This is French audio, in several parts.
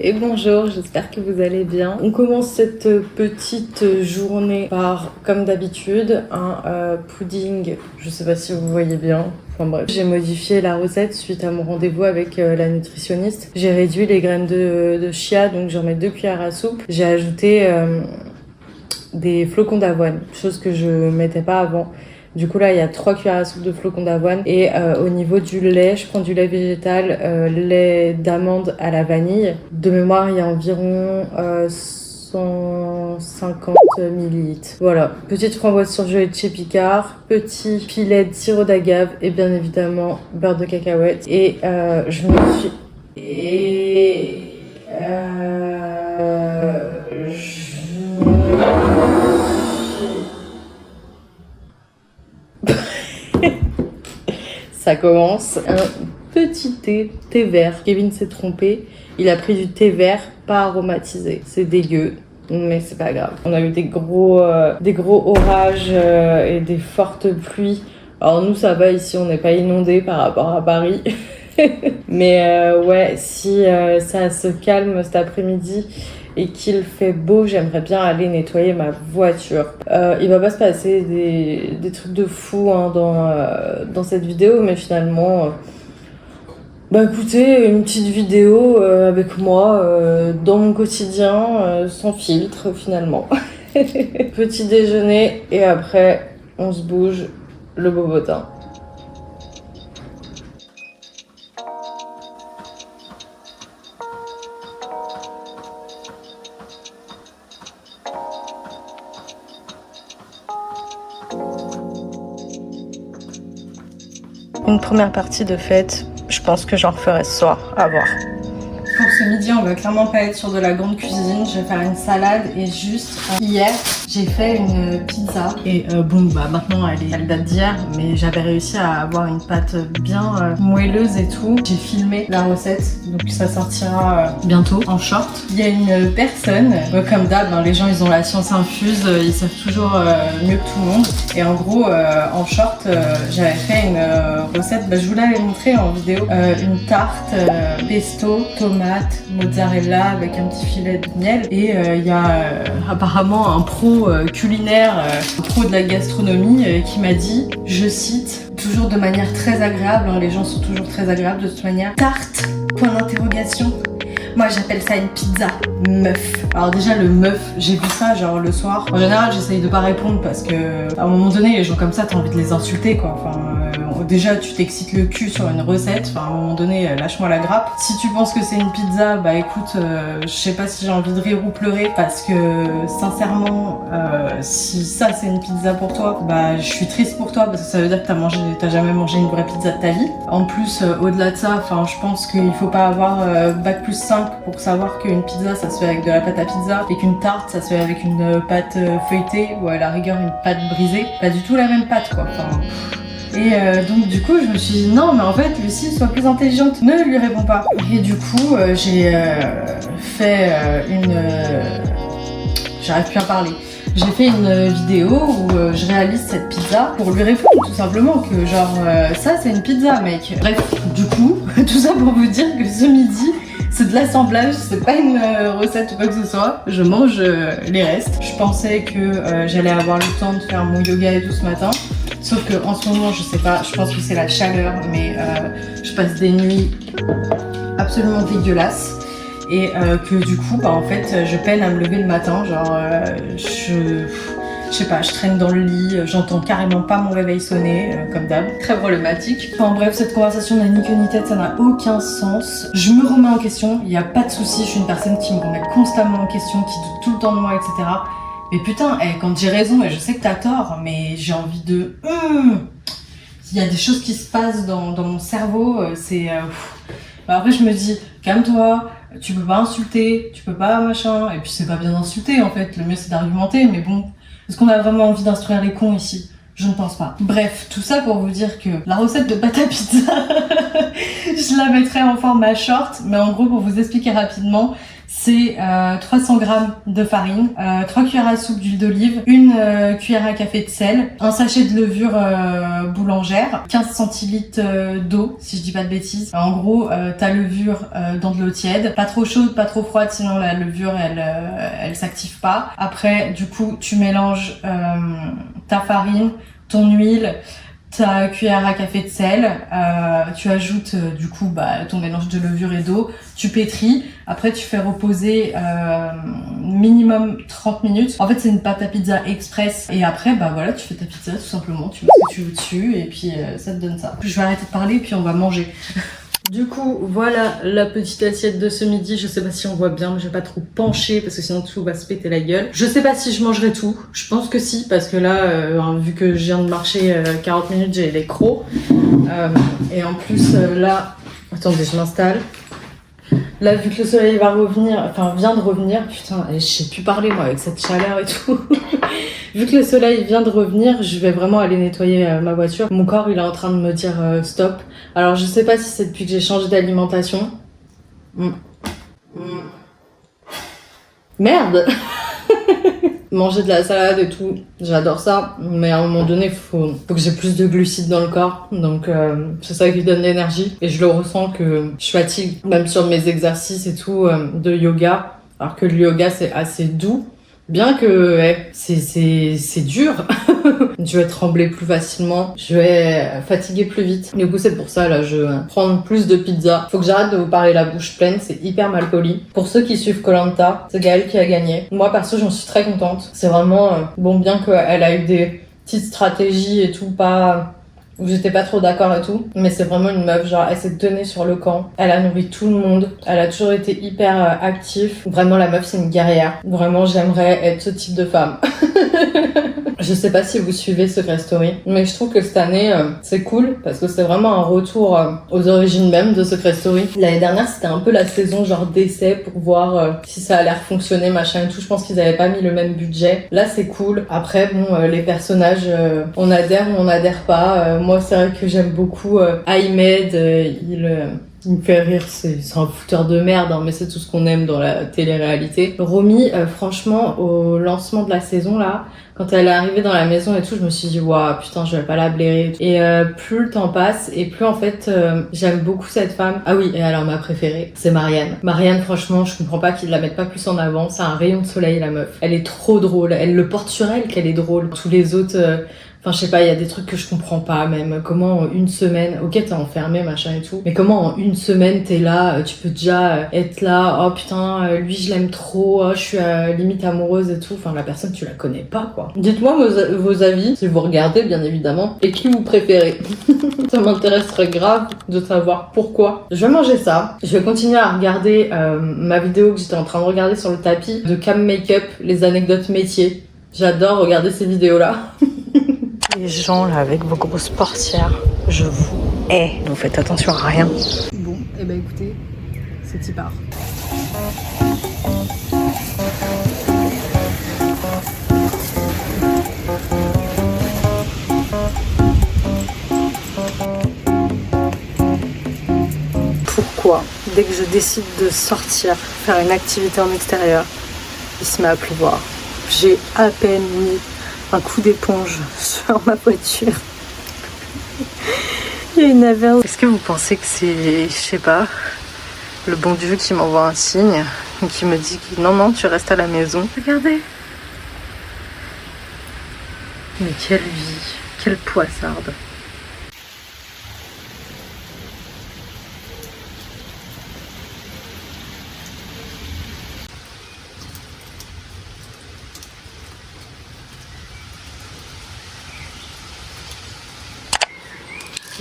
Et bonjour, j'espère que vous allez bien. On commence cette petite journée par, comme d'habitude, un pudding. Je sais pas si vous voyez bien. Enfin bref, j'ai modifié la recette suite à mon rendez-vous avec la nutritionniste. J'ai réduit les graines de chia, donc j'en mets 2 cuillères à soupe. J'ai ajouté des flocons d'avoine, chose que je mettais pas avant. Du coup là il y a 3 cuillères à soupe de flocons d'avoine et au niveau du lait, je prends du lait végétal, lait d'amande à la vanille. De mémoire il y a environ 150 ml. Voilà, petite framboise surgelée de chez Picard, petit filet de sirop d'agave et bien évidemment beurre de cacahuète. Et je me suis... Ça commence. Un petit thé vert. Kevin s'est trompé. Il a pris du thé vert pas aromatisé. C'est dégueu, mais c'est pas grave. On a eu des gros orages et des fortes pluies. Alors nous ça va ici, on n'est pas inondé par rapport à Paris. Mais ouais, si ça se calme cet après-midi et qu'il fait beau, j'aimerais bien aller nettoyer ma voiture. Il va pas se passer des trucs de fou hein, dans cette vidéo, mais finalement, bah écoutez, une petite vidéo avec moi dans mon quotidien, sans filtre finalement. Petit déjeuner et après on se bouge le bobotin. Une première partie de fête, je pense que j'en referai ce soir, à voir. Pour ce midi, on va clairement pas être sur de la grande cuisine. Je vais faire une salade et juste hier, j'ai fait une pizza. Et bon, bah maintenant elle date d'hier, mais j'avais réussi à avoir une pâte bien moelleuse et tout. J'ai filmé la recette, donc ça sortira bientôt en short. Il y a une personne, comme d'hab, hein, les gens ils ont la science infuse, ils savent toujours mieux que tout le monde. Et en gros, en short, j'avais fait une recette, bah, je vous l'avais montré en vidéo, une tarte pesto, tomate, mozzarella avec un petit filet de miel. Et il y a apparemment un pro culinaire, un pro de la gastronomie qui m'a dit, je cite, toujours de manière très agréable, hein, les gens sont toujours très agréables de toute manière, tarte, point d'interrogation. Moi j'appelle ça une pizza meuf. Alors déjà le meuf, j'ai vu ça genre le soir. En général j'essaye de pas répondre parce que à un moment donné les gens comme ça t'as envie de les insulter quoi. Enfin déjà tu t'excites le cul sur une recette, enfin à un moment donné lâche-moi la grappe. Si tu penses que c'est une pizza, bah écoute, je sais pas si j'ai envie de rire ou pleurer parce que sincèrement si ça c'est une pizza pour toi, bah je suis triste pour toi parce que ça veut dire que t'as jamais mangé une vraie pizza de ta vie. En plus au-delà de ça, enfin je pense qu'il faut pas avoir bac plus 5 pour savoir qu'une pizza ça se fait avec de la pâte à pizza et qu'une tarte ça se fait avec une pâte feuilletée ou à la rigueur une pâte brisée. Pas du tout la même pâte quoi. Enfin, et donc du coup je me suis dit non mais en fait Lucie sois plus intelligente, ne lui réponds pas. Et du coup j'ai fait j'arrive plus à parler. J'ai fait une vidéo où je réalise cette pizza pour lui répondre tout simplement que genre ça c'est une pizza mec. Bref, du coup, tout ça pour vous dire que ce midi c'est de l'assemblage, c'est pas une recette ou quoi que ce soit, je mange les restes. Je pensais que j'allais avoir le temps de faire mon yoga et tout ce matin, sauf que en ce moment je sais pas, je pense que c'est la chaleur, mais je passe des nuits absolument dégueulasses. Et que du coup, bah en fait, je peine à me lever le matin, genre je sais pas, je traîne dans le lit, j'entends carrément pas mon réveil sonner, comme d'hab. Très problématique. Enfin bref, cette conversation n'a ni queue ni tête, ça n'a aucun sens. Je me remets en question, il y a pas de souci, je suis une personne qui me remet constamment en question, qui doute tout le temps de moi, etc. Mais putain, quand j'ai raison, et je sais que t'as tort, mais j'ai envie de... Il y a des choses qui se passent dans mon cerveau, c'est... Bah après je me dis, calme-toi, tu peux pas insulter, tu peux pas machin, et puis c'est pas bien d'insulter en fait, le mieux c'est d'argumenter, mais bon, est-ce qu'on a vraiment envie d'instruire les cons ici? Je ne pense pas. Bref, tout ça pour vous dire que la recette de pâte à pizza, je la mettrai en format short, mais en gros pour vous expliquer rapidement, c'est 300 g de farine, 3 cuillères à soupe d'huile d'olive, une cuillère à café de sel, un sachet de levure boulangère, 15 centilitres d'eau, si je dis pas de bêtises. En gros, ta levure dans de l'eau tiède, pas trop chaude, pas trop froide, sinon la levure elle s'active pas. Après, du coup, tu mélanges ta farine, ton huile, ta cuillère à café de sel, tu ajoutes du coup ton mélange de levure et d'eau, tu pétris, après tu fais reposer minimum 30 minutes. En fait c'est une pâte à pizza express et après voilà tu fais ta pizza tout simplement, tu mets ce que tu veux dessus et puis ça te donne ça. Je vais arrêter de parler et puis on va manger. Du coup, voilà la petite assiette de ce midi. Je sais pas si on voit bien, mais je vais pas trop pencher parce que sinon tout va se péter la gueule. Je sais pas si je mangerai tout. Je pense que si, parce que là, vu que je viens de marcher 40 minutes, j'ai les crocs. Et en plus, là... Attendez, je m'installe. Là, vu que le soleil va revenir, enfin vient de revenir, putain, je sais plus parler moi avec cette chaleur et tout. Vu que le soleil vient de revenir, je vais vraiment aller nettoyer ma voiture. Mon corps, il est en train de me dire stop. Alors, je sais pas si c'est depuis que j'ai changé d'alimentation. Merde. Manger de la salade et tout, j'adore ça, mais à un moment donné, faut que j'ai plus de glucides dans le corps, donc c'est ça qui donne l'énergie, et je le ressens que je fatigue, même sur mes exercices et tout, de yoga, alors que le yoga c'est assez doux, bien que c'est dur. Je vais trembler plus facilement, je vais fatiguer plus vite. Du coup c'est pour ça là je vais prendre plus de pizza. Faut que j'arrête de vous parler la bouche pleine, c'est hyper mal poli. Pour ceux qui suivent Koh-Lanta, c'est Gaëlle qui a gagné. Moi perso j'en suis très contente. C'est vraiment bon, bien qu'elle a eu des petites stratégies et tout, pas... où j'étais pas trop d'accord et tout, mais c'est vraiment une meuf, genre elle s'est tenue sur le camp, elle a nourri tout le monde, elle a toujours été hyper active. Vraiment la meuf c'est une guerrière, vraiment j'aimerais être ce type de femme. Je sais pas si vous suivez Secret Story, mais je trouve que cette année c'est cool parce que c'est vraiment un retour aux origines même de Secret Story. L'année dernière c'était un peu la saison genre d'essai pour voir si ça allait fonctionner machin et tout, je pense qu'ils avaient pas mis le même budget. Là c'est cool, après bon les personnages on adhère ou on adhère pas. Moi c'est vrai que j'aime beaucoup Ahmed, il me fait rire, c'est un fouteur de merde, hein, mais c'est tout ce qu'on aime dans la télé-réalité. Romy, franchement, au lancement de la saison, là, quand elle est arrivée dans la maison et tout, je me suis dit, waouh, putain, je vais pas la blairer. Et plus le temps passe, et plus en fait, j'aime beaucoup cette femme. Ah oui, et alors ma préférée, c'est Marianne. Marianne, franchement, je comprends pas qu'ils la mettent pas plus en avant. C'est un rayon de soleil, la meuf. Elle est trop drôle. Elle le porte sur elle qu'elle est drôle. Tous les autres... Enfin, je sais pas, il y a des trucs que je comprends pas, même. Comment en une semaine, ok, t'es enfermé, machin et tout, mais comment en une semaine t'es là, tu peux déjà être là, oh putain, lui je l'aime trop, oh, je suis limite amoureuse et tout. Enfin, la personne, tu la connais pas, quoi. Dites-moi vos avis, si vous regardez, bien évidemment, et qui vous préférez. Ça m'intéresserait grave de savoir pourquoi. Je vais manger ça. Je vais continuer à regarder ma vidéo que j'étais en train de regarder sur le tapis de Cam Makeup, les anecdotes métiers. J'adore regarder ces vidéos-là. Les gens là avec vos grosses portières, je vous hais. Vous faites attention à rien. Bon, et ben écoutez, c'est y part. Pourquoi, dès que je décide de sortir, faire une activité en extérieur, il se met à pleuvoir? J'ai à peine mis un coup d'éponge sur ma voiture. Il y a une averse. Est-ce que vous pensez que c'est, je sais pas, le bon Dieu qui m'envoie un signe et qui me dit que non, tu restes à la maison? Regardez. Mais quelle vie, quelle poissarde.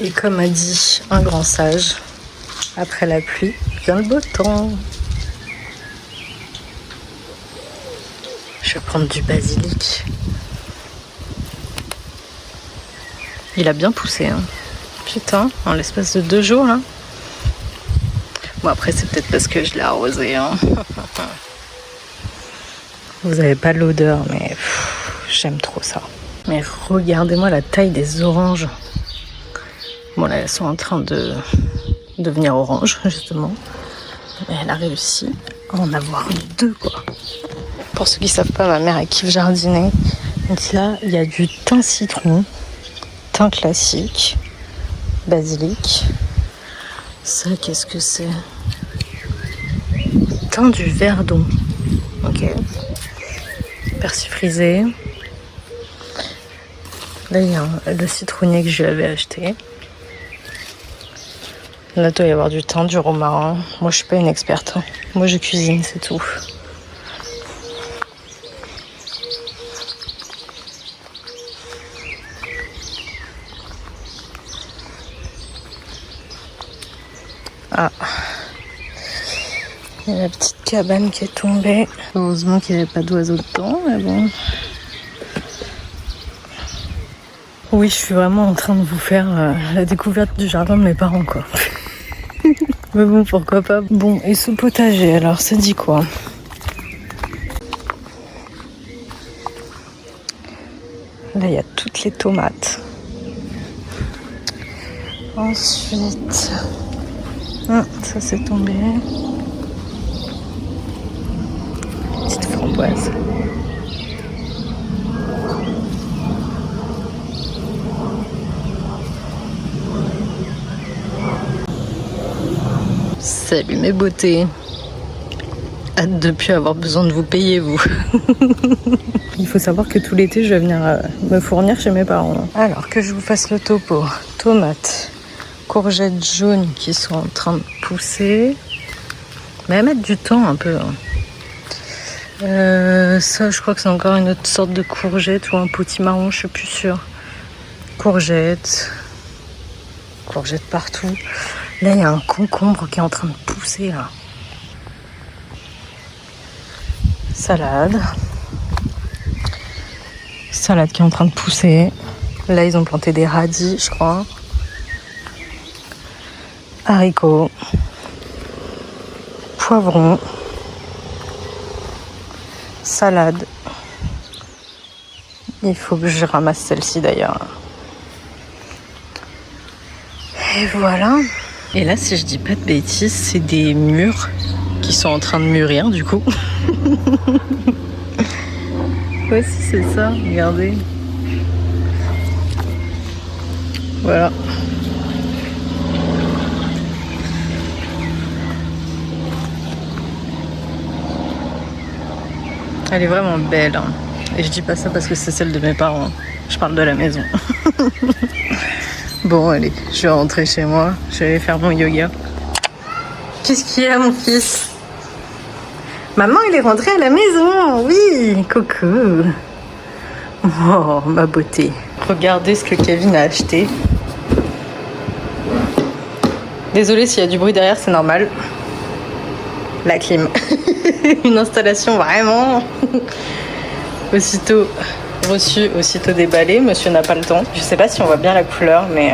Et comme a dit un grand sage, après la pluie vient le beau temps. Je vais prendre du basilic. Il a bien poussé, hein. Putain, en l'espace de 2 jours, là. Bon, après, c'est peut-être parce que je l'ai arrosé, hein. Vous avez pas l'odeur, mais j'aime trop ça. Mais regardez-moi la taille des oranges. Bon là, elles sont en train de devenir orange, justement. Mais elle a réussi à en avoir 2, quoi. Pour ceux qui savent pas, ma mère, elle kiffe jardiner. Donc là, il y a du thym citron, thym classique, basilic. Ça, qu'est-ce que c'est? Thym du Verdon. Ok. Persil frisé. Là, il y a le citronnier que je lui avais acheté. Là, il doit y avoir du thym, du romarin. Moi, je suis pas une experte. Moi, je cuisine, c'est tout. Ah. Il y a la petite cabane qui est tombée. Heureusement qu'il n'y avait pas d'oiseaux dedans, mais bon. Oui, je suis vraiment en train de vous faire la découverte du jardin de mes parents, quoi. Mais bon, pourquoi pas. Bon, et ce potager, alors, ça dit quoi? Là, il y a toutes les tomates. Ensuite... Ah, ça c'est tombé. Petite framboise. Salut mes beautés. Hâte de plus avoir besoin de vous payer, vous. Il faut savoir que tout l'été, je vais venir me fournir chez mes parents. Alors que je vous fasse le topo. Tomates, courgettes jaunes qui sont en train de pousser. Mais à mettre du temps un peu. Ça, je crois que c'est encore une autre sorte de courgette ou un potimarron, je suis plus sûre. Courgettes partout. Là, il y a un concombre qui est en train de pousser, là. Salade qui est en train de pousser. Là, ils ont planté des radis, je crois. Haricots. Poivrons. Salade. Il faut que je ramasse celle-ci d'ailleurs. Et voilà. Et là, si je dis pas de bêtises, c'est des mûres qui sont en train de mûrir du coup. Ouais, si c'est ça, regardez. Voilà. Elle est vraiment belle. Hein. Et je dis pas ça parce que c'est celle de mes parents. Je parle de la maison. Bon, allez, je vais rentrer chez moi. Je vais aller faire mon yoga. Qu'est-ce qu'il y a, mon fils? Maman, il est rentré à la maison. Oui, coucou. Oh, ma beauté. Regardez ce que Kevin a acheté. Désolée s'il y a du bruit derrière, c'est normal. La clim. Une installation vraiment. Aussitôt reçu, aussitôt déballé. Monsieur n'a pas le temps. Je sais pas si on voit bien la couleur, mais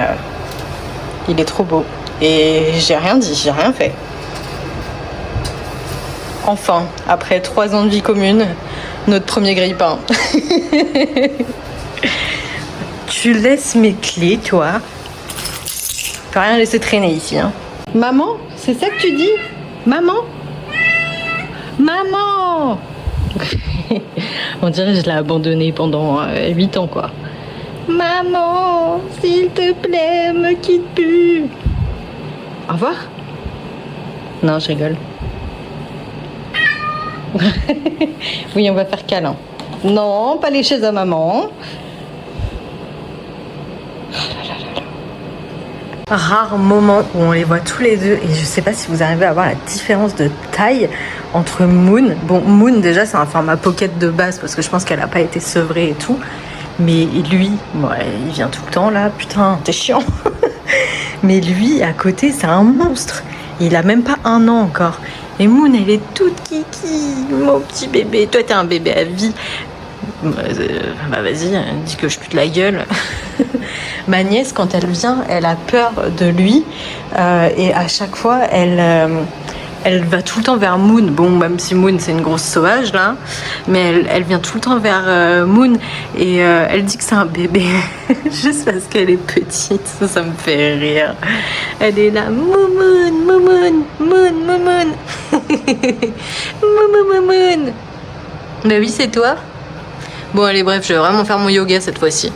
il est trop beau. Et j'ai rien dit, j'ai rien fait. Enfin, après 3 ans de vie commune, notre premier grille-pain. Tu laisses mes clés, toi. Tu peux rien laisser traîner ici. Hein. Maman, c'est ça que tu dis? Maman? Maman! On dirait que je l'ai abandonné pendant 8 ans, quoi. Maman, s'il te plaît, me quitte plus. Au revoir? Non, je rigole. Oui, on va faire câlin. Non, pas les chaises à maman. Rare moment où on les voit tous les deux et je sais pas si vous arrivez à voir la différence de taille entre Moon. Bon, Moon déjà c'est un format pocket de base parce que je pense qu'elle a pas été sevrée et tout. Mais lui, ouais, il vient tout le temps là, putain, t'es chiant. Mais lui, à côté, c'est un monstre. Il a même pas 1 an encore. Et Moon, elle est toute kiki, mon petit bébé. Toi, t'es un bébé à vie. Bah vas-y, dis que je pute la gueule. Ma nièce, quand elle vient, elle a peur de lui. Et à chaque fois, elle Elle va tout le temps vers Moon. Bon, même si Moon c'est une grosse sauvage là, mais elle vient tout le temps vers Moon et elle dit que c'est un bébé juste parce qu'elle est petite. Ça me fait rire. Elle est là, Moon, Moon, Moon, Moon, Moon, Moon, Moon. Bah oui, c'est toi. Bon, allez, bref, je vais vraiment faire mon yoga cette fois-ci.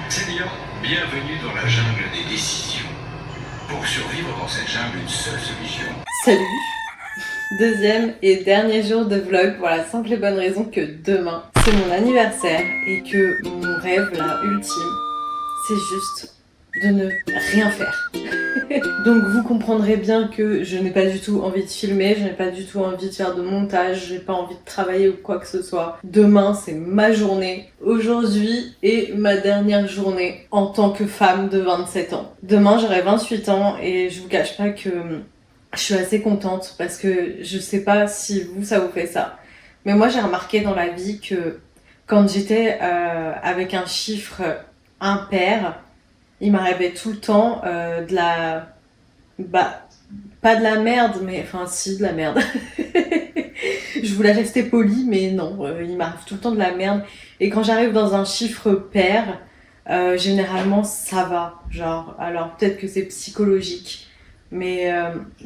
C'est bien. Bienvenue dans la jungle des décisions. Pour survivre dans cette jungle, une seule solution. Salut. Deuxième et dernier jour de vlog pour la simple et bonne raison que demain, c'est mon anniversaire et que mon rêve là ultime, c'est juste de ne rien faire. Donc vous comprendrez bien que je n'ai pas du tout envie de filmer, je n'ai pas du tout envie de faire de montage, j'ai pas envie de travailler ou quoi que ce soit. Demain c'est ma journée, aujourd'hui est ma dernière journée en tant que femme de 27 ans. Demain j'aurai 28 ans et je vous cache pas que je suis assez contente parce que je sais pas si vous ça vous fait ça. Mais moi j'ai remarqué dans la vie que quand j'étais avec un chiffre impair, il m'arrivait tout le temps de la... Bah, pas de la merde, mais... Enfin, si, de la merde. Je voulais rester polie, mais non. Il m'arrive tout le temps de la merde. Et quand j'arrive dans un chiffre pair, généralement, ça va. Genre, alors peut-être que c'est psychologique. Mais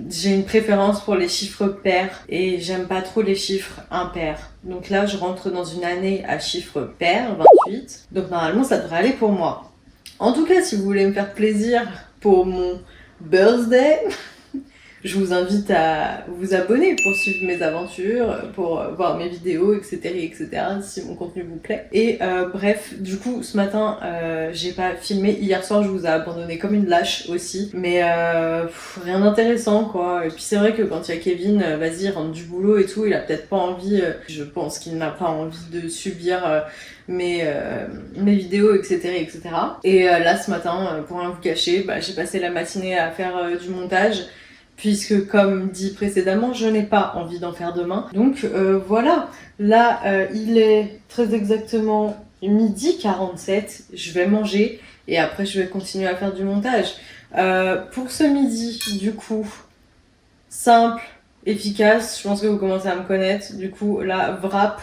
j'ai une préférence pour les chiffres pairs. Et j'aime pas trop les chiffres impairs. Donc là, je rentre dans une année à chiffre pair, 28. Donc normalement, ça devrait aller pour moi. En tout cas, si vous voulez me faire plaisir pour mon birthday, je vous invite à vous abonner pour suivre mes aventures, pour voir mes vidéos, etc., etc., si mon contenu vous plaît. Et bref, du coup, ce matin, j'ai pas filmé. Hier soir, je vous ai abandonné comme une lâche aussi. Mais rien d'intéressant, quoi. Et puis c'est vrai que quand il y a Kevin, vas-y, il rentre du boulot et tout, il a peut-être pas envie, je pense qu'il n'a pas envie de subir mes vidéos, etc., etc. Et là, ce matin, pour rien vous cacher, j'ai passé la matinée à faire du montage. Puisque comme dit précédemment, je n'ai pas envie d'en faire demain. Donc voilà, là il est très exactement 12h47, je vais manger et après je vais continuer à faire du montage. Pour ce midi, du coup, simple, efficace, je pense que vous commencez à me connaître. Du coup, là, wrap,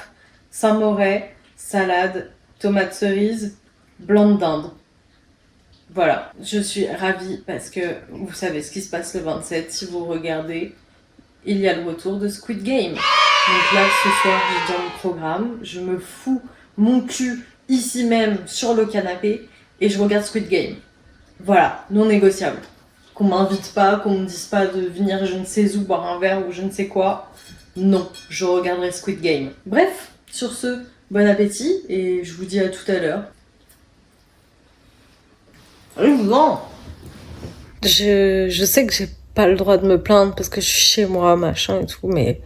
Saint-Moret, salade, tomate cerise, blanc de dinde. Voilà, je suis ravie parce que vous savez ce qui se passe le 27, si vous regardez, il y a le retour de Squid Game. Donc là, ce soir, j'ai déjà mon programme, je me fous mon cul ici même sur le canapé et je regarde Squid Game. Voilà, non négociable. Qu'on m'invite pas, qu'on me dise pas de venir je ne sais où boire un verre ou je ne sais quoi. Non, je regarderai Squid Game. Bref, sur ce, bon appétit et je vous dis à tout à l'heure. Je sais que j'ai pas le droit de me plaindre parce que je suis chez moi, machin et tout, mais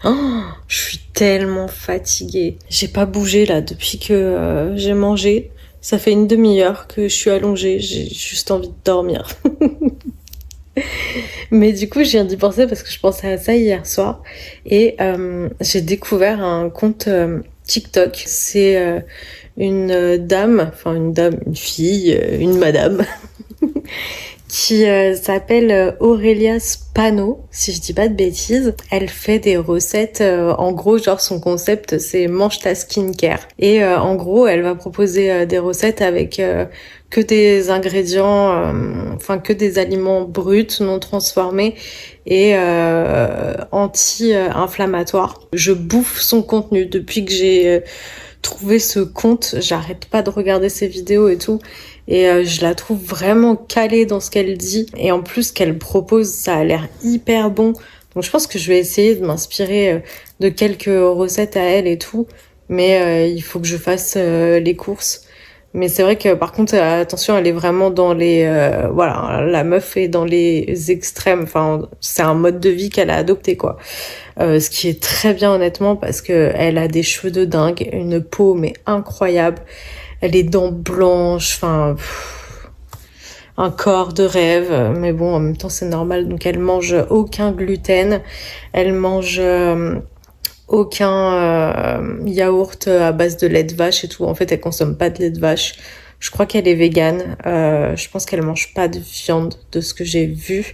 je suis tellement fatiguée. J'ai pas bougé là depuis que j'ai mangé. Ça fait une demi-heure que je suis allongée, j'ai juste envie de dormir. Mais du coup, je viens d'y penser parce que je pensais à ça hier soir et j'ai découvert un compte TikTok. C'est une dame, une fille, une madame qui s'appelle Aurélia Spano, si je dis pas de bêtises. Elle fait des recettes, en gros, genre son concept c'est mange ta skincare. Et en gros, elle va proposer des recettes avec que des ingrédients, que des aliments bruts, non transformés et anti-inflammatoires. Je bouffe son contenu depuis que j'ai trouvé ce compte. J'arrête pas de regarder ses vidéos et tout. Et je la trouve vraiment calée dans ce qu'elle dit. Et en plus, ce qu'elle propose, ça a l'air hyper bon. Donc je pense que je vais essayer de m'inspirer de quelques recettes à elle et tout. Mais il faut que je fasse les courses. Mais c'est vrai que par contre, attention, elle est vraiment dans les... la meuf est dans les extrêmes. Enfin, c'est un mode de vie qu'elle a adopté, quoi. Ce qui est très bien, honnêtement, parce que elle a des cheveux de dingue, une peau, mais incroyable. Elle est dents blanches, un corps de rêve. Mais bon, en même temps, c'est normal. Donc, elle mange aucun gluten. Elle mange aucun yaourt à base de lait de vache et tout. En fait, elle consomme pas de lait de vache. Je crois qu'elle est végane. Je pense qu'elle mange pas de viande de ce que j'ai vu.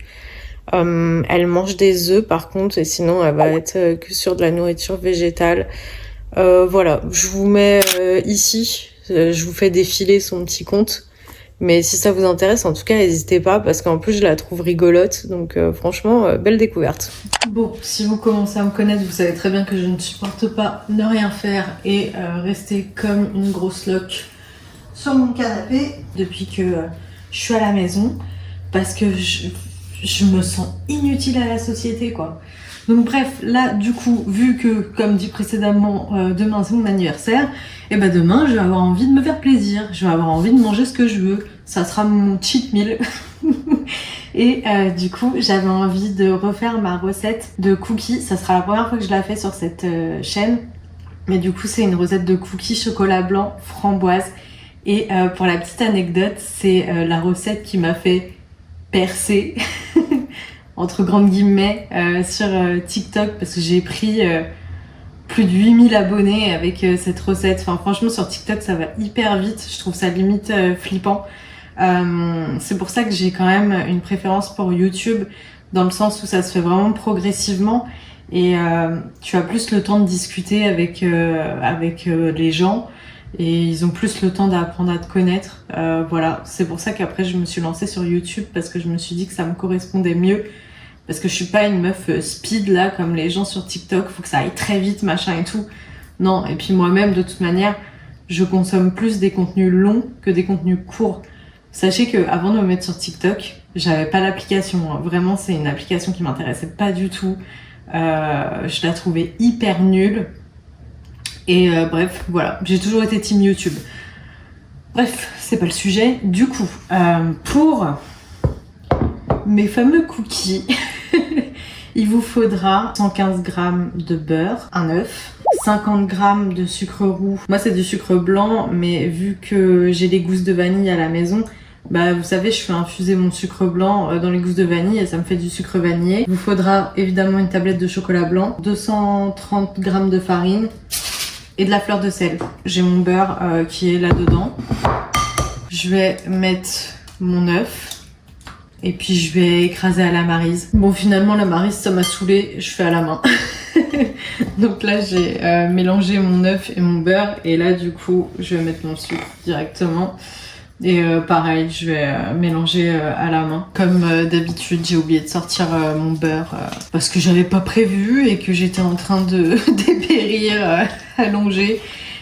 Elle mange des œufs par contre, et sinon elle va être que sur de la nourriture végétale. Voilà, je vous mets ici, je vous fais défiler son petit compte. Mais si ça vous intéresse, en tout cas, n'hésitez pas, parce qu'en plus, je la trouve rigolote. Donc franchement, belle découverte. Bon, si vous commencez à me connaître, vous savez très bien que je ne supporte pas ne rien faire et rester comme une grosse loque sur mon canapé depuis que je suis à la maison. Parce que je me sens inutile à la société, quoi. Donc bref, là, du coup, vu que, comme dit précédemment, demain c'est mon anniversaire, et ben demain, je vais avoir envie de me faire plaisir. Je vais avoir envie de manger ce que je veux. Ça sera mon cheat meal. Et du coup, j'avais envie de refaire ma recette de cookies. Ça sera la première fois que je la fais sur cette chaîne. Mais du coup, c'est une recette de cookies chocolat blanc framboise. Et pour la petite anecdote, c'est la recette qui m'a fait percer, entre grandes guillemets, sur TikTok, parce que j'ai pris plus de 8000 abonnés avec cette recette. Enfin, franchement, sur TikTok, ça va hyper vite. Je trouve ça limite flippant. C'est pour ça que j'ai quand même une préférence pour YouTube, dans le sens où ça se fait vraiment progressivement et tu as plus le temps de discuter avec les gens et ils ont plus le temps d'apprendre à te connaître. Voilà, c'est pour ça qu'après je me suis lancée sur YouTube, parce que je me suis dit que ça me correspondait mieux. Parce que je suis pas une meuf speed là, comme les gens sur TikTok, faut que ça aille très vite, machin et tout. Non, et puis moi-même, de toute manière, je consomme plus des contenus longs que des contenus courts. Sachez que avant de me mettre sur TikTok, j'avais pas l'application. Vraiment, c'est une application qui m'intéressait pas du tout. Je la trouvais hyper nulle. Et bref, voilà, j'ai toujours été team YouTube. Bref, c'est pas le sujet. Du coup, pour mes fameux cookies, il vous faudra 115 g de beurre, un œuf, 50 g de sucre roux. Moi, c'est du sucre blanc, mais vu que j'ai les gousses de vanille à la maison, bah vous savez, je fais infuser mon sucre blanc dans les gousses de vanille et ça me fait du sucre vanillé. Il vous faudra évidemment une tablette de chocolat blanc, 230 g de farine et de la fleur de sel. J'ai mon beurre qui est là-dedans. Je vais mettre mon œuf. Et puis je vais écraser à la maryse. Bon, finalement la maryse ça m'a saoulée, je fais à la main. Donc là j'ai mélangé mon œuf et mon beurre. Et là du coup je vais mettre mon sucre directement. Et pareil, je vais mélanger à la main. Comme d'habitude, j'ai oublié de sortir mon beurre parce que j'avais pas prévu et que j'étais en train de dépérir allongée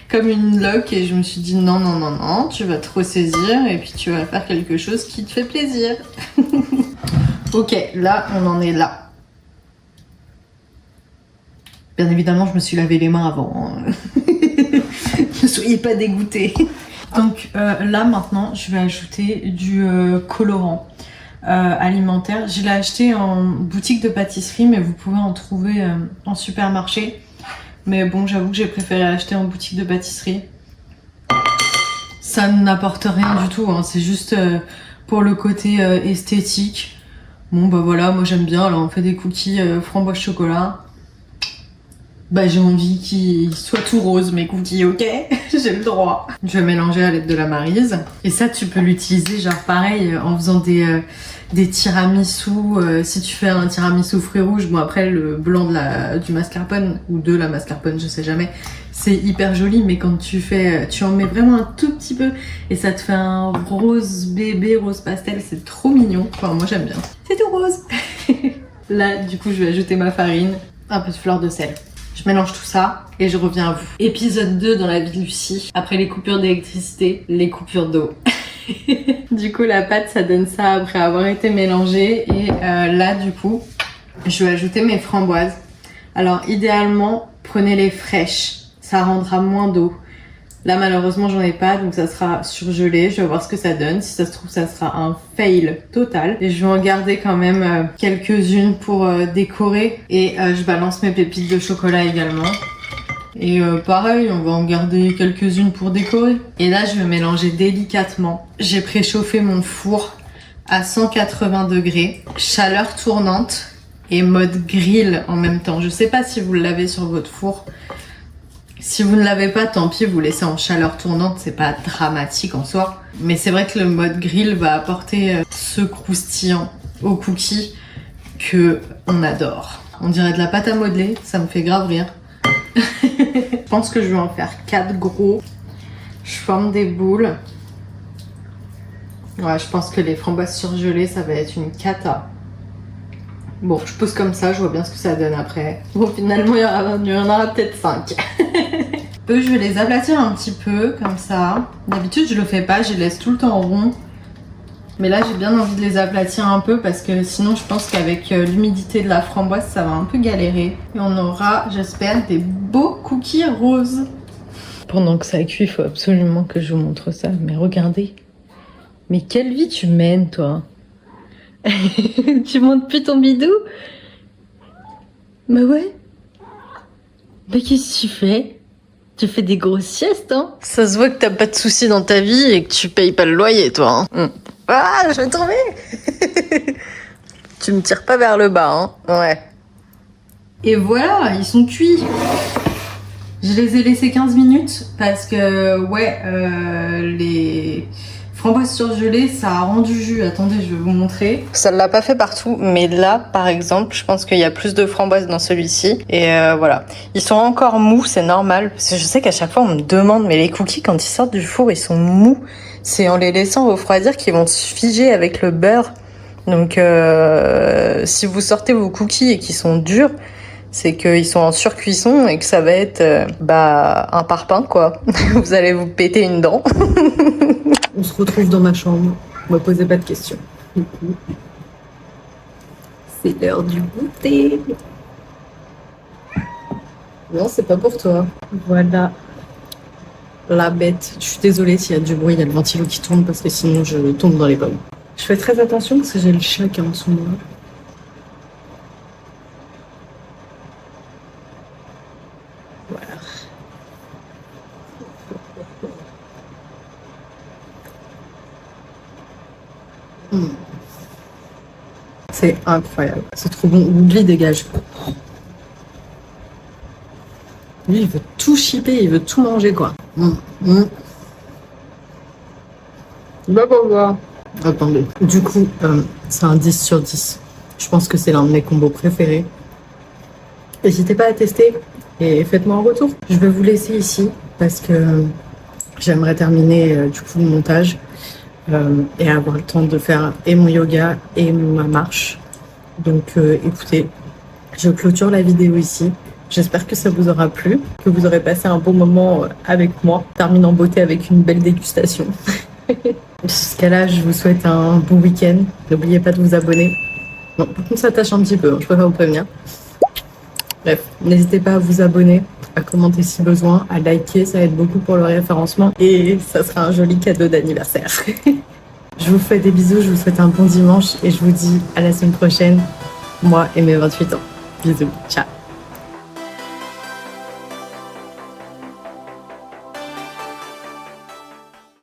comme une loque, et je me suis dit non, tu vas te ressaisir et puis tu vas faire quelque chose qui te fait plaisir. Ok, là on en est là. Bien évidemment, je me suis lavé les mains avant. Ne soyez pas dégoûtés. Donc là maintenant, je vais ajouter du colorant alimentaire. Je l'ai acheté en boutique de pâtisserie, mais vous pouvez en trouver en supermarché. Mais bon, j'avoue que j'ai préféré acheter en boutique de pâtisserie. Ça n'apporte rien du tout, hein. C'est juste pour le côté esthétique. Bon bah voilà, moi j'aime bien. Alors on fait des cookies framboise chocolat. Bah j'ai envie qu'ils soient tout roses mes cookies, ok. J'ai le droit. Je vais mélanger à l'aide de la maryse. Et ça tu peux l'utiliser genre pareil en faisant des tiramisu. Si tu fais un tiramisu fruits rouges, bon après le blanc du mascarpone ou de la mascarpone, je sais jamais, c'est hyper joli, mais quand tu en mets vraiment un tout petit peu et ça te fait un rose bébé, rose pastel, c'est trop mignon. Enfin moi j'aime bien. C'est tout rose. Là du coup je vais ajouter ma farine, un peu de fleur de sel. Je mélange tout ça et je reviens à vous. Épisode 2 dans la vie de Lucie. Après les coupures d'électricité, les coupures d'eau. Du coup la pâte ça donne ça après avoir été mélangée. Et là du coup je vais ajouter mes framboises. Alors idéalement prenez les fraîches, ça rendra moins d'eau. Là malheureusement j'en ai pas, donc ça sera surgelé. Je vais voir ce que ça donne. Si ça se trouve ça sera un fail total. Et je vais en garder quand même quelques-unes pour décorer. Et je balance mes pépites de chocolat également. Et pareil, on va en garder quelques-unes pour décorer. Et là je vais mélanger délicatement. J'ai préchauffé mon four à 180 degrés, chaleur tournante et mode grill en même temps. Je sais pas si vous l'avez sur votre four. Si vous ne l'avez pas, tant pis, vous laissez en chaleur tournante, c'est pas dramatique en soi. Mais c'est vrai que le mode grill va apporter ce croustillant au cookie que on adore. On dirait de la pâte à modeler, ça me fait grave rire. Je pense que je vais en faire 4 gros. Je forme des boules. Ouais, je pense que les framboises surgelées, ça va être une cata. Bon, je pose comme ça, je vois bien ce que ça donne après. Bon, finalement, il y en aura peut-être 5. Eux, je vais les aplatir un petit peu, comme ça. D'habitude, je le fais pas, je les laisse tout le temps rond. Mais là, j'ai bien envie de les aplatir un peu parce que sinon, je pense qu'avec l'humidité de la framboise, ça va un peu galérer. Et on aura, j'espère, des beaux cookies roses. Pendant que ça cuit, il faut absolument que je vous montre ça. Mais regardez. Mais quelle vie tu mènes, toi? Tu montes plus ton bidou? Bah ouais. Bah qu'est-ce que tu fais? Tu fais des grosses siestes, hein? Ça se voit que t'as pas de soucis dans ta vie et que tu payes pas le loyer, toi. Hein. Ah, je vais tomber. Tu me tires pas vers le bas, hein? Ouais. Et voilà, ils sont cuits. Je les ai laissés 15 minutes parce que, ouais, les framboises surgelées, ça a rendu jus. Attendez, je vais vous montrer. Ça ne l'a pas fait partout, mais là, par exemple, je pense qu'il y a plus de framboises dans celui-ci. Et voilà. Ils sont encore mous, c'est normal. Parce que je sais qu'à chaque fois, on me demande, mais les cookies, quand ils sortent du four, ils sont mous. C'est en les laissant refroidir qu'ils vont se figer avec le beurre. Donc, si vous sortez vos cookies et qu'ils sont durs, c'est qu'ils sont en surcuisson et que ça va être un parpaing, quoi. Vous allez vous péter une dent. On se retrouve dans ma chambre. On me posez pas de questions. C'est l'heure du goûter. Non, c'est pas pour toi. Voilà la bête. Je suis désolée s'il y a du bruit, il y a le ventilo qui tourne parce que sinon je tombe dans les pommes. Je fais très attention parce que j'ai le chat qui est en dessous de moi. Voilà. C'est incroyable. C'est trop bon. Lui, dégage. Lui, il veut tout chipper, il veut tout manger, quoi. Bah, bah. Attendez. Du coup, c'est un 10 sur 10. Je pense que c'est l'un de mes combos préférés. N'hésitez pas à tester et faites-moi un retour. Je vais vous laisser ici parce que j'aimerais terminer du coup le montage et avoir le temps de faire et mon yoga et ma marche. Donc écoutez, je clôture la vidéo ici. J'espère que ça vous aura plu, que vous aurez passé un bon moment avec moi. Termine en beauté avec une belle dégustation. Jusqu'à là, je vous souhaite un bon week-end. N'oubliez pas de vous abonner. Bon, par contre, ça tâche un petit peu, hein, je préfère vous prévenir. Bref, n'hésitez pas à vous abonner, à commenter si besoin, à liker, ça aide beaucoup pour le référencement et ça sera un joli cadeau d'anniversaire. Je vous fais des bisous, je vous souhaite un bon dimanche et je vous dis à la semaine prochaine, moi et mes 28 ans. Bisous, ciao.